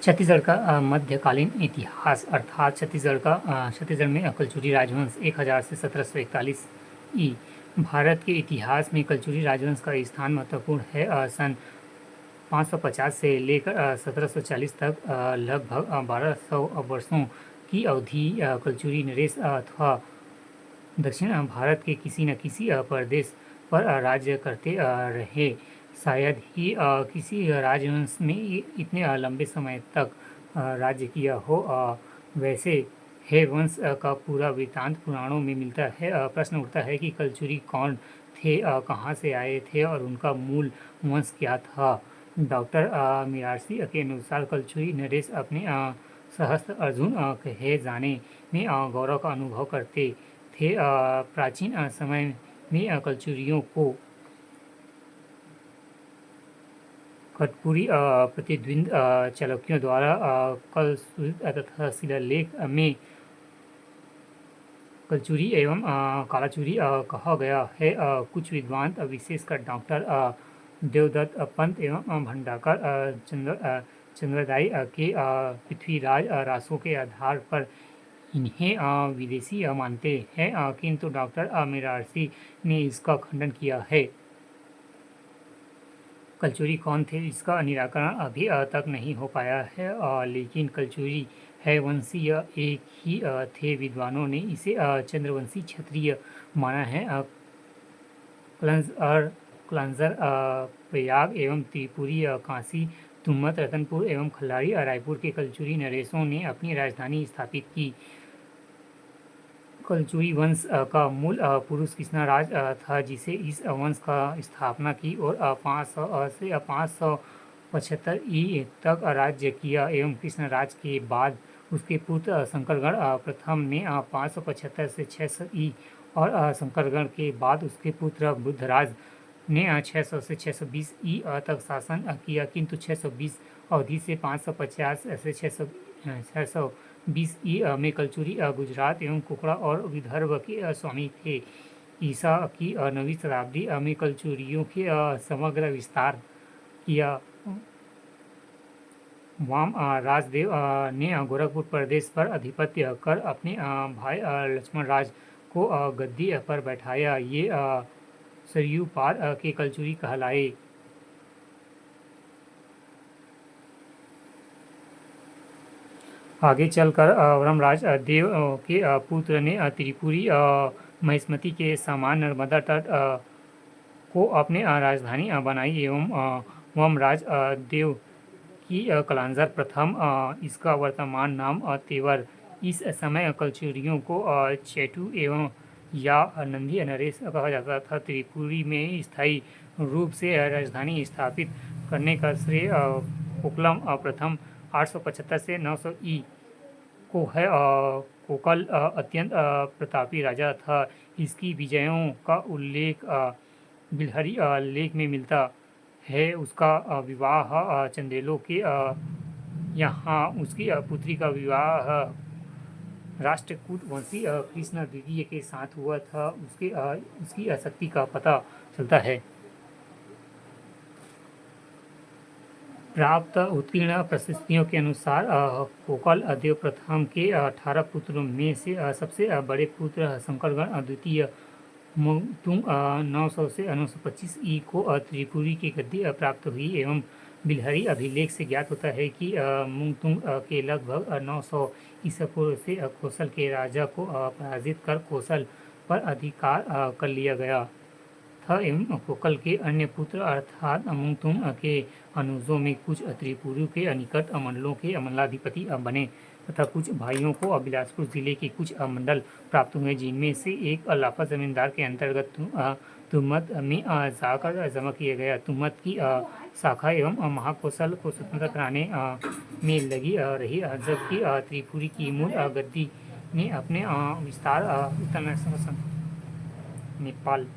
छत्तीसगढ़ का मध्यकालीन इतिहास अर्थात छत्तीसगढ़ में कलचुरी राजवंश 1000 से 1741 ई। भारत के इतिहास में कलचुरी राजवंश का स्थान महत्वपूर्ण है। सन 550 से लेकर 1740 तक लगभग 1200 वर्षों की अवधि कलचुरी नरेश अथवा दक्षिण भारत के किसी न किसी प्रदेश पर राज्य करते रहे। शायद ही किसी राजवंश में इतने लंबे समय तक राज्य किया हो। वैसे हे वंश का पूरा वृत्तांत पुराणों में मिलता है। प्रश्न उठता है कि कलचुरी कौन थे, कहाँ से आए थे और उनका मूल वंश क्या था। डॉक्टर मिरासी के अनुसार कलचुरी नरेश अपने सहस्त्र अर्जुन कहे जाने में गौरव का अनुभव करते थे। प्राचीन समय में कलचुरियों को कठपुरी प्रतिद्वंद चालुक्यों द्वारा कलशुलित तथा शिलालेख में कलचुरी एवं कालाचुरी कहा गया है। कुछ विद्वान विशेषकर डॉक्टर देवदत्त पंत एवं भंडाकर चंद्रदाई के पृथ्वीराज रासों के आधार पर इन्हें विदेशी मानते हैं, किंतु डॉक्टर मिरासी ने इसका खंडन किया है। कलचुरी कौन थे, इसका निराकरण अभी तक नहीं हो पाया है, लेकिन कलचुरी है वंशीय एक ही थे। विद्वानों ने इसे चंद्रवंशी क्षत्रिय माना है। कलांजर प्रयाग एवं त्रिपुरी काशी तुमत रतनपुर एवं खल्लारी रायपुर के कलचुरी नरेशों ने अपनी राजधानी स्थापित की। कलचुरी वंश का मूल पुरुष कृष्णराज था, जिसे इस वंश का स्थापना की और 500 से 575 ई तक राज्य किया एवं कृष्णराज के बाद उसके पुत्र शंकरगढ़ प्रथम ने 575 से 600 ई और शंकरगढ़ के बाद उसके पुत्र बुद्धराज ने 600 से 620 ई तक शासन किया, किंतु 620 अवधि से 550 से 620 ई में कलचुरी गुजरात एवं कोकड़ा और विदर्भ के स्वामी थे। ईसा की 9वीं शताब्दी में कलचुरियों के समग्र विस्तार किया। वाम राजदेव ने गोरखपुर प्रदेश पर आधिपत्य कर अपने भाई लक्ष्मण राज को गद्दी पर बैठाया। ये सरयू पार के कलचुरी कहलाए। आगे चलकर वरमराज देव के पुत्र ने त्रिपुरी महिष्मती के समान नर्मदा तट को अपने राजधानी बनाई एवं वरमराज देव की कलांजर प्रथम, इसका वर्तमान नाम तेवर। इस समय कलचुरियों को चेटू एवं या नंदी नरेश कहा जाता था। त्रिपुरी में स्थायी रूप से राजधानी स्थापित करने का श्रेय कोकलम प्रथम 875 से 900 ई को है। कोकल अत्यंत प्रतापी राजा था। इसकी विजयों का उल्लेख बिलहरी लेख में मिलता है। उसका विवाह चंदेलों के यहाँ उसकी पुत्री का विवाह राष्ट्रकूट वंशी कृष्ण द्वितीय के साथ हुआ था। उसकी शक्ति का पता चलता है। प्राप्त उत्कीर्ण प्रशस्तियों के अनुसार कोकल देव प्रथम के 18 पुत्रों में से सबसे बड़े पुत्र शंकरगढ़ द्वितीय मुंगतुंग 900 से 925 ई को त्रिपुरी की गद्दी प्राप्त हुई एवं बिलहरी अभिलेख से ज्ञात होता है कि मुंगतुंग के लगभग 900 ईसा पूर्व से कोसल के राजा को पराजित कर कोसल पर अधिकार कर लिया गया था एवं कोकल के अन्य पुत्र अर्थात मुंगतुंग के अनुजों में कुछ त्रिपुरी के निकट मंडलों के मंडलाधिपति बने तथा कुछ भाइयों को बिलासपुर जिले के कुछ मंडल प्राप्त हुए, जिनमें से एक लाफा जमींदार के अंतर्गत तुमत में जाकर जमा किया गया। तुमत की शाखा एवं महाकोशल को स्वतंत्र कराने में लगी रही, जबकि त्रिपुरी की मूल गद्दी ने अपने विस्तार उत्तर नेपाल